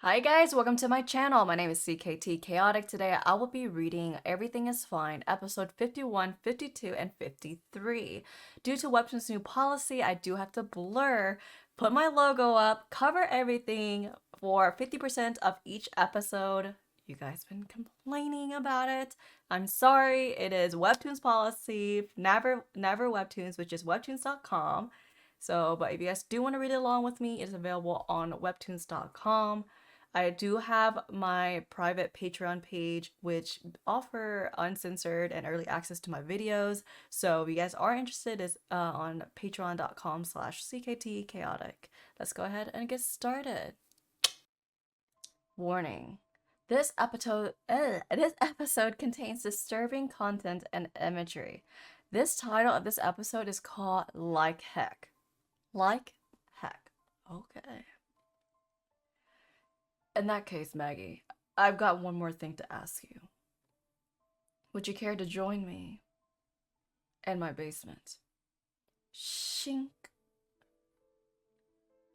Hi guys, welcome to my channel. My name is CKT Chaotic. Today I will be reading Everything is Fine, episode 51, 52, and 53. Due to Webtoon's new policy, I do have to blur, put my logo up, cover everything for 50% of each episode. You guys been complaining about it. I'm sorry, it is Webtoon's policy, never Webtoons, which is webtoons.com. So, but if you guys do want to read it along with me, it is available on webtoons.com. I do have my private Patreon page, which offer uncensored and early access to my videos. So if you guys are interested, is on patreon.com/cktchaotic. Let's go ahead and get started. Warning. This episode contains disturbing content and imagery. This title of this episode is called Like Heck. Like heck. Okay. In that case, Maggie, I've got one more thing to ask you. Would you care to join me in my basement? Shink.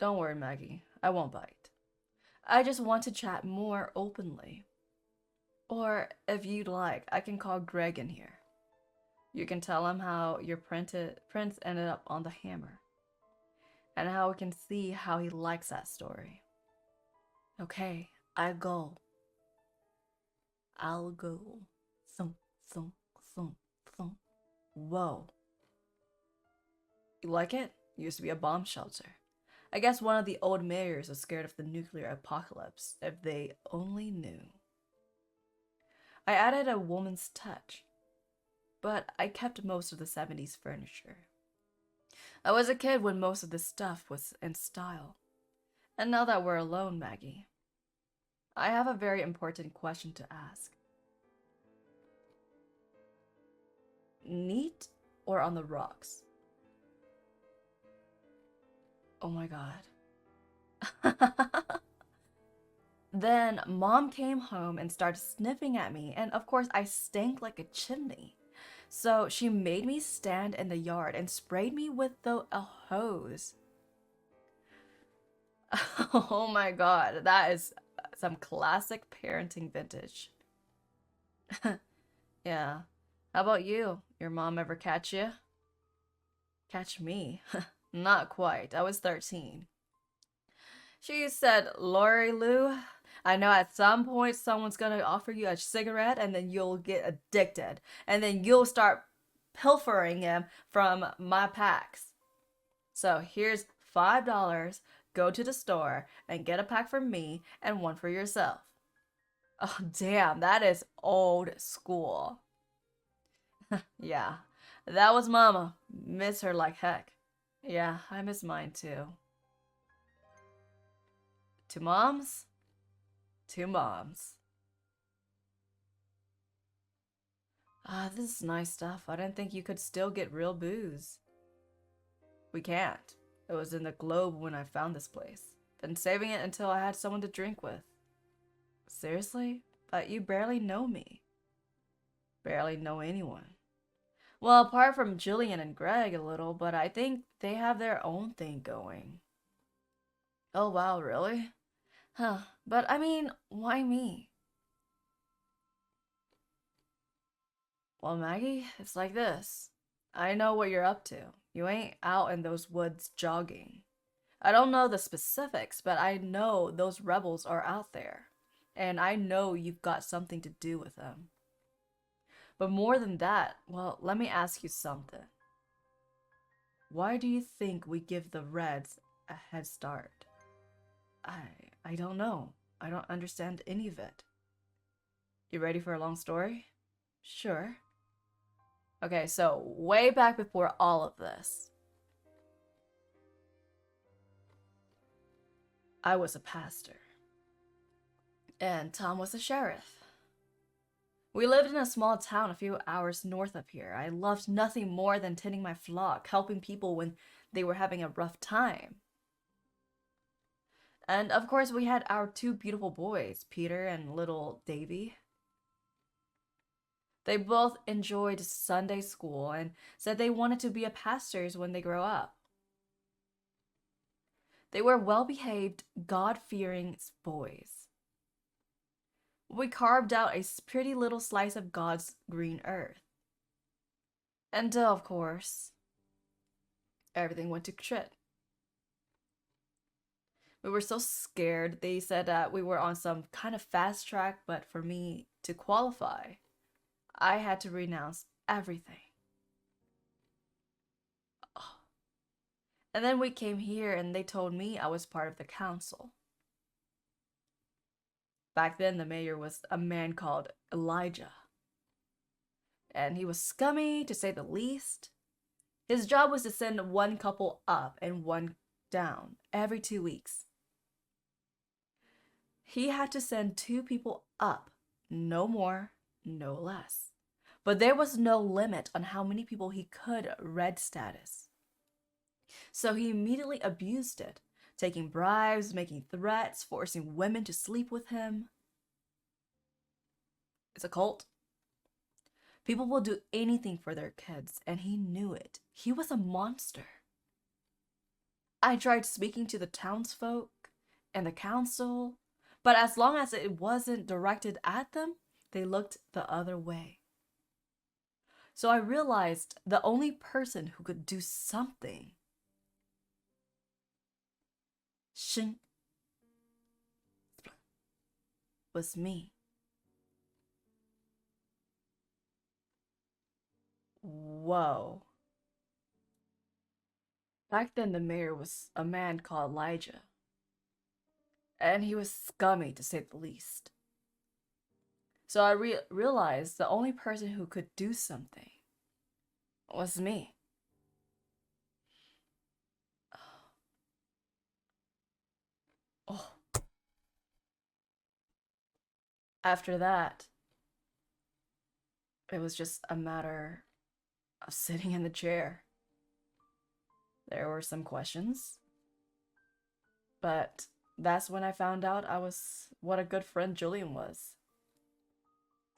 Don't worry, Maggie. I won't bite. I just want to chat more openly. Or, if you'd like, I can call Greg in here. You can tell him how your prints ended up on the hammer. And how we can see how he likes that story. Okay, I'll go. Thump, thump, thump, thump. Whoa. You like it? Used to be a bomb shelter. I guess one of the old mayors was scared of the nuclear apocalypse, if they only knew. I added a woman's touch, but I kept most of the 70s furniture. I was a kid when most of this stuff was in style. And now that we're alone, Maggie, I have a very important question to ask. Neat or on the rocks? Oh my god. Then Mom came home and started sniffing at me, and of course I stank like a chimney. So she made me stand in the yard and sprayed me with a hose. Oh my god, that is some classic parenting vintage. Yeah. How about you? Your mom ever catch you? Catch me? Not quite. I was 13. She said, Lori Lou, I know at some point someone's gonna offer you a cigarette and then you'll get addicted. And then you'll start pilfering him from my packs. So here's $5. Go to the store and get a pack for me and one for yourself. Oh, damn, that is old school. Yeah, that was Mama. Miss her like heck. Yeah, I miss mine too. Two moms? Two moms. Ah, this is nice stuff. I didn't think you could still get real booze. We can't. It was in the globe when I found this place. Been saving it until I had someone to drink with. Seriously? But you barely know me. Barely know anyone. Well, apart from Jillian and Greg a little, but I think they have their own thing going. Oh wow, really? Huh, but I mean, why me? Well, Maggie, it's like this. I know what you're up to. You ain't out in those woods jogging. I don't know the specifics, but I know those rebels are out there. And I know you've got something to do with them. But more than that, well, let me ask you something. Why do you think we give the Reds a head start? I don't know. I don't understand any of it. You ready for a long story? Sure. Okay, so way back before all of this, I was a pastor. And Tom was a sheriff. We lived in a small town a few hours north of here. I loved nothing more than tending my flock, helping people when they were having a rough time. And of course, we had our two beautiful boys, Peter and little Davy. They both enjoyed Sunday school and said they wanted to be pastors when they grow up. They were well-behaved, God-fearing boys. We carved out a pretty little slice of God's green earth. Until, of course, everything went to shit. We were so scared. They said that we were on some kind of fast track, but for me to qualify, I had to renounce everything. Oh. And then we came here and they told me I was part of the council. Back then, the mayor was a man called Elijah. And he was scummy, to say the least. His job was to send one couple up and one down every 2 weeks. He had to send 2 people up, no more, no less. But there was no limit on how many people he could red status. So he immediately abused it, taking bribes, making threats, forcing women to sleep with him. It's a cult. People will do anything for their kids, and he knew it. He was a monster. I tried speaking to the townsfolk and the council, but as long as it wasn't directed at them, they looked the other way. So I realized the only person who could do something was me. Whoa. Back then, the mayor was a man called Elijah. And he was scummy, to say the least. So I realized the only person who could do something was me. Oh. After that, it was just a matter of sitting in the chair. There were some questions, but that's when I found out what a good friend Julian was.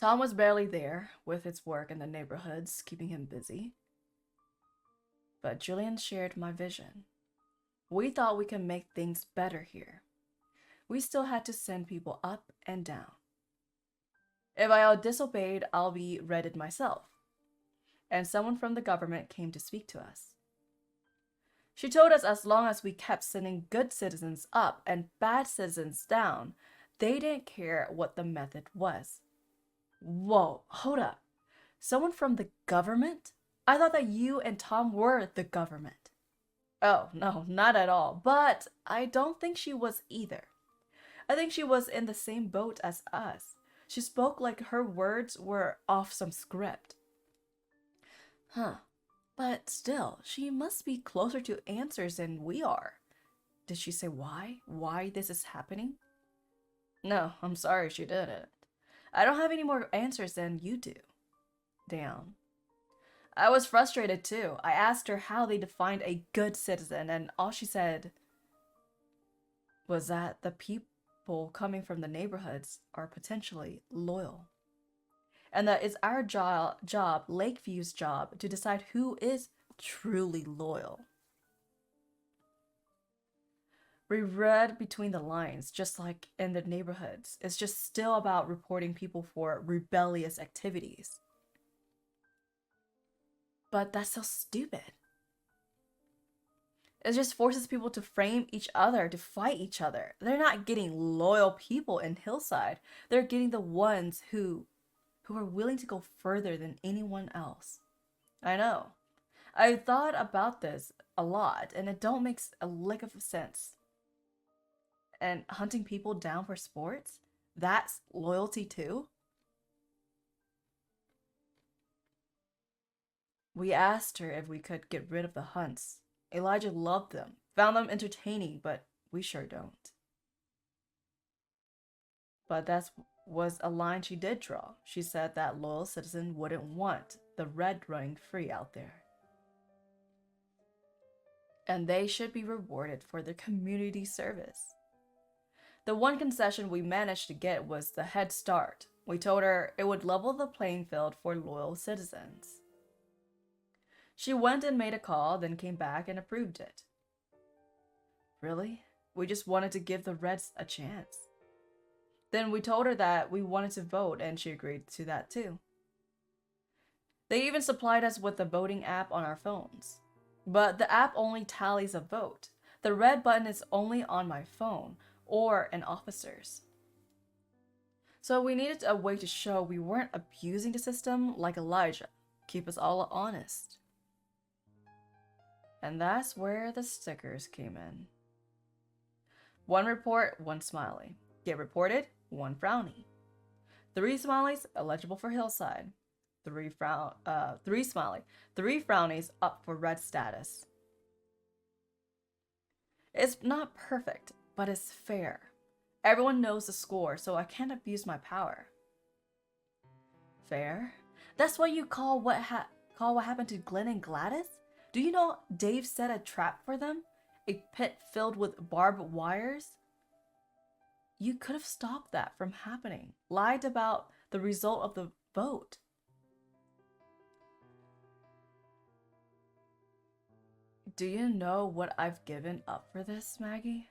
Tom was barely there with his work in the neighborhoods, keeping him busy. But Julian shared my vision. We thought we could make things better here. We still had to send people up and down. If I disobeyed, I'll be redded myself. And someone from the government came to speak to us. She told us as long as we kept sending good citizens up and bad citizens down, they didn't care what the method was. Whoa, hold up. Someone from the government? I thought that you and Tom were the government. Oh, no, not at all. But I don't think she was either. I think she was in the same boat as us. She spoke like her words were off some script. Huh. But still, she must be closer to answers than we are. Did she say why? Why this is happening? No, I'm sorry she didn't. I don't have any more answers than you do. Damn. I was frustrated too. I asked her how they defined a good citizen, and all she said was that the people coming from the neighborhoods are potentially loyal. And that it's our job, Lakeview's job, to decide who is truly loyal. We read between the lines, just like in the neighborhoods. It's just still about reporting people for rebellious activities. But that's so stupid. It just forces people to frame each other, to fight each other. They're not getting loyal people in Hillside. They're getting the ones who are willing to go further than anyone else. I know. I thought about this a lot, and it don't make a lick of sense. And hunting people down for sports? That's loyalty too? We asked her if we could get rid of the hunts. Elijah loved them, found them entertaining, but we sure don't. But that was a line she did draw. She said that loyal citizen wouldn't want the red running free out there. And they should be rewarded for their community service. The one concession we managed to get was the head start. We told her it would level the playing field for loyal citizens. She went and made a call, then came back and approved it. Really? We just wanted to give the Reds a chance. Then we told her that we wanted to vote, and she agreed to that too. They even supplied us with the voting app on our phones. But the app only tallies a vote. The red button is only on my phone or an officer's. So we needed a way to show we weren't abusing the system like Elijah. Keep us all honest. And that's where the stickers came in. 1 report, 1 smiley. Get reported, 1 frowny. 3 smileys, eligible for Hillside. 3 smiley. 3 frownies, up for red status. It's not perfect, but it's fair. Everyone knows the score, so I can't abuse my power. Fair? That's what you call what happened to Glenn and Gladys? Do you know Dave set a trap for them? A pit filled with barbed wires? You could have stopped that from happening. Lied about the result of the vote. Do you know what I've given up for this, Maggie?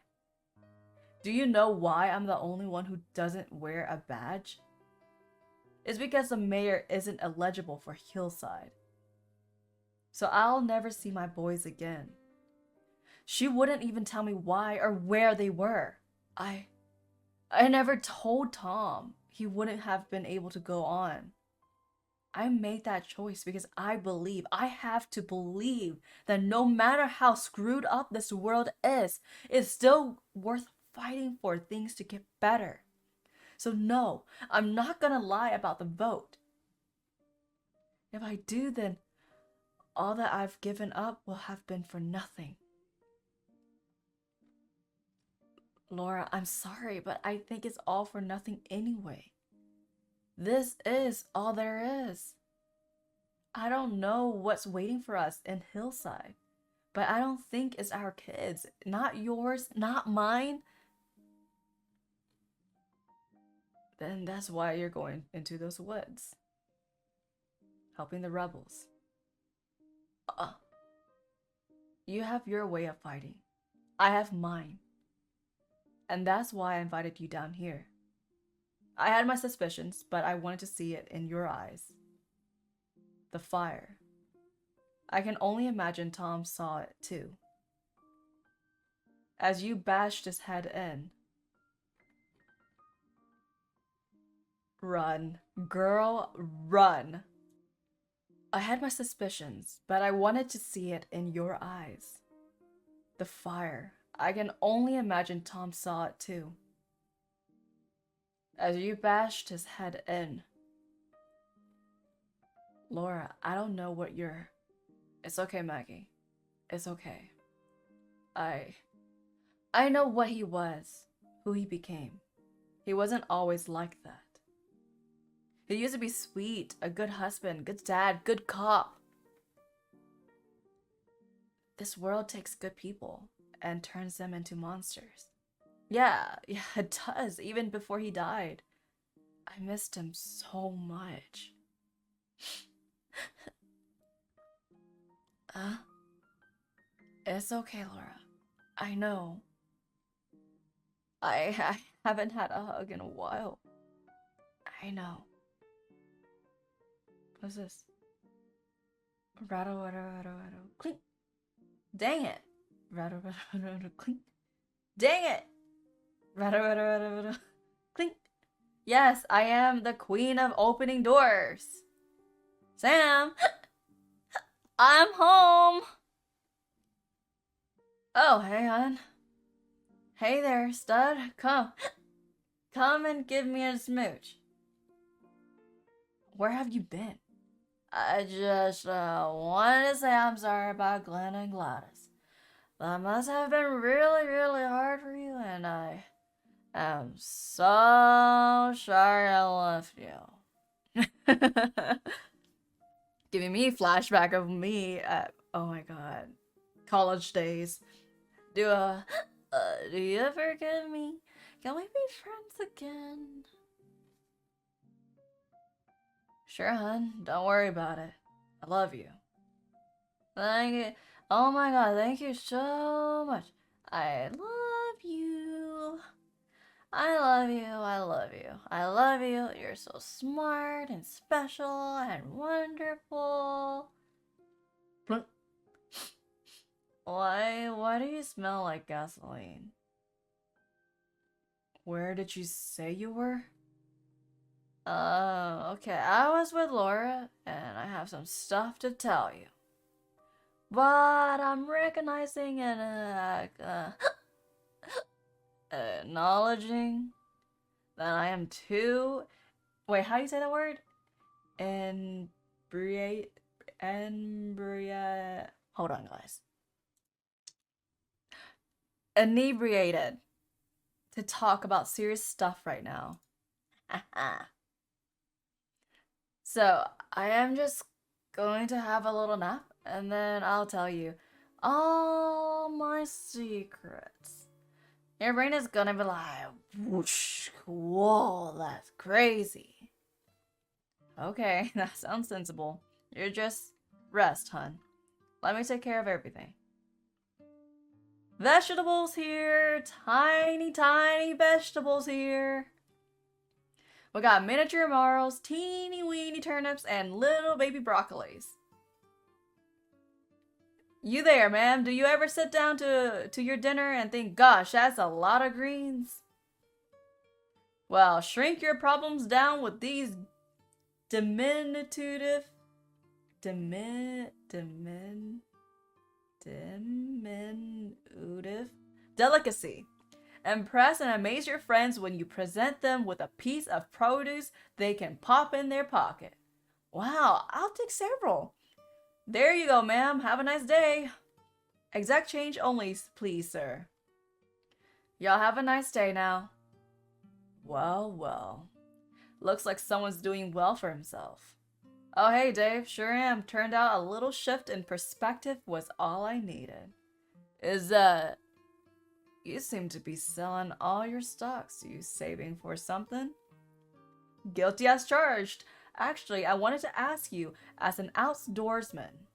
Do you know why I'm the only one who doesn't wear a badge? It's because the mayor isn't eligible for Hillside. So I'll never see my boys again. She wouldn't even tell me why or where they were. I never told Tom. He wouldn't have been able to go on. I made that choice because I have to believe that no matter how screwed up this world is, it's still worth fighting for things to get better. So no, I'm not gonna lie about the vote. If I do, then all that I've given up will have been for nothing. Laura, I'm sorry, but I think it's all for nothing anyway. This is all there is. I don't know what's waiting for us in Hillside, but I don't think it's our kids. Not yours, not mine. Then that's why you're going into those woods. Helping the rebels. You have your way of fighting. I have mine. And that's why I invited you down here. I had my suspicions, but I wanted to see it in your eyes. The fire. I can only imagine Tom saw it too. As you bashed his head in. Run. Girl, run. I had my suspicions, but I wanted to see it in your eyes. The fire. I can only imagine Tom saw it too. As you bashed his head in. Laura, I don't know what you're... It's okay, Maggie. It's okay. I know what he was, who he became. He wasn't always like that. He used to be sweet, a good husband, good dad, good cop. This world takes good people and turns them into monsters. Yeah, it does, even before he died. I missed him so much. It's okay, Laura. I know. I haven't had a hug in a while. I know. What's this? Rattle, rattle, rattle, rattle, clink. Dang it. Rattle, rattle, rattle, rattle, clink. Dang it. Rattle, rattle, rattle, rattle, clink. Yes, I am the queen of opening doors. Sam, I'm home. Oh, hey, hon. Hey there, stud. Come and give me a smooch. Where have you been? I just wanted to say I'm sorry about Glenn and Gladys. That must have been really, really hard for you, and I am so sorry I left you. Giving me a flashback of me at, oh my god, college days. Do you forgive me? Can we be friends again? Sure, hun. Don't worry about it. I love you. Thank you. Oh my god, thank you so much. I love you. I love you, I love you, I love you. You're so smart and special and wonderful. Plunk. Why do you smell like gasoline? Where did you say you were? Okay, I was with Laura, and I have some stuff to tell you. But I'm recognizing and, acknowledging that I am too... Wait, how do you say that word? Hold on, guys. Inebriated to talk about serious stuff right now. So, I am just going to have a little nap, and then I'll tell you all my secrets. Your brain is gonna be like, whoosh, whoa, that's crazy. Okay, that sounds sensible. You're just rest, hun. Let me take care of everything. Vegetables here, tiny, tiny vegetables here. We got miniature marrows, teeny weeny turnips, and little baby broccolis. You there, ma'am? Do you ever sit down to your dinner and think, gosh, that's a lot of greens? Well, shrink your problems down with these diminutive delicacy. Impress and amaze your friends when you present them with a piece of produce they can pop in their pocket. Wow, I'll take several. There you go, ma'am. Have a nice day. Exact change only, please, sir. Y'all have a nice day now. Well, well. Looks like someone's doing well for himself. Oh, hey, Dave. Sure am. Turned out a little shift in perspective was all I needed. You seem to be selling all your stocks. You saving for something? Guilty as charged. Actually, I wanted to ask you, as an outdoorsman,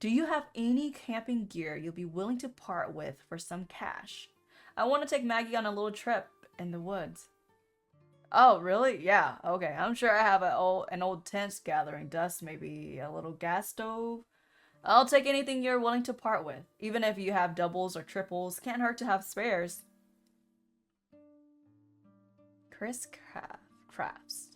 do you have any camping gear you'll be willing to part with for some cash? I want to take Maggie on a little trip in the woods. Oh, really? Yeah, okay. I'm sure I have an old tent gathering dust, maybe a little gas stove. I'll take anything you're willing to part with, even if you have doubles or triples. Can't hurt to have spares. Chris crafts.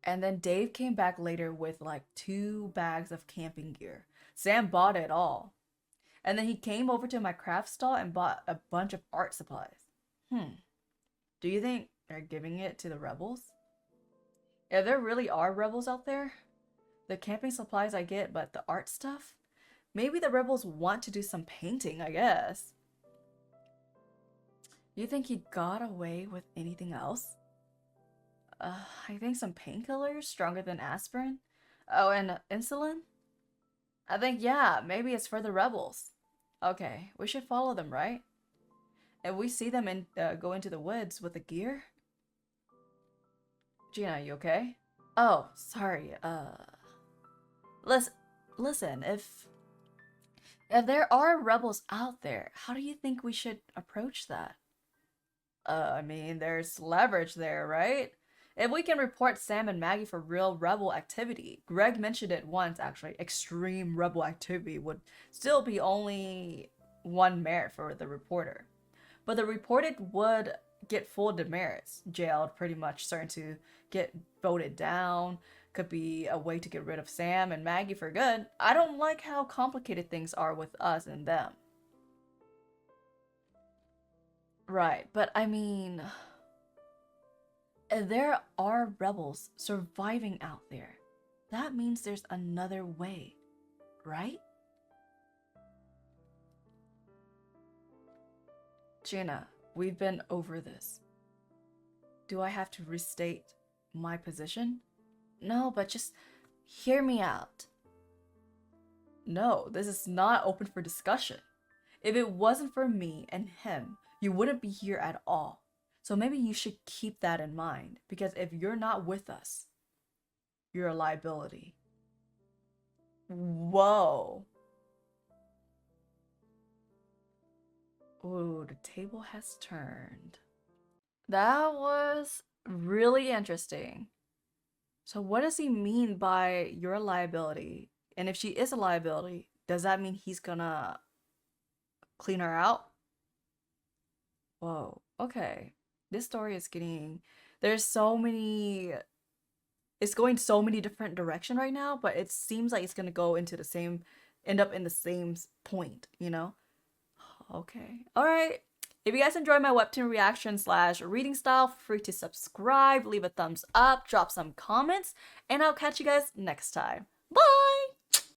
And then Dave came back later with like 2 bags of camping gear. Sam bought it all. And then he came over to my craft stall and bought a bunch of art supplies. Do you think they're giving it to the rebels? If there really are rebels out there, the camping supplies I get, but the art stuff? Maybe the rebels want to do some painting, I guess. You think he got away with anything else? I think some painkillers stronger than aspirin. Oh, and insulin? I think, yeah, maybe it's for the rebels. Okay, we should follow them, right? If we see them go into the woods with the gear? Gina, you okay? Oh, sorry, listen, if there are rebels out there, how do you think we should approach that? I mean, there's leverage there, right? If we can report Sam and Maggie for real rebel activity, Greg mentioned it once actually, extreme rebel activity would still be only one merit for the reporter. But the reported would get full demerits, jailed, pretty much certain to get voted down, could be a way to get rid of Sam and Maggie for good. I don't like how complicated things are with us and them. Right, but I mean, there are rebels surviving out there. That means there's another way, right? Gina, we've been over this. Do I have to restate my position? No, but just hear me out. No, this is not open for discussion. If it wasn't for me and him, you wouldn't be here at all. So maybe you should keep that in mind, because if you're not with us, you're a liability. Whoa. Ooh, the table has turned. That was really interesting. So what does he mean by your liability? And if she is a liability, does that mean he's gonna clean her out? Whoa, okay. This story is getting, there's so many, it's going so many different direction right now, but it seems like it's gonna go into the same, end up in the same point, you know? Okay. All right. If you guys enjoy my webtoon reaction slash reading style, feel free to subscribe, leave a thumbs up, drop some comments, and I'll catch you guys next time. Bye!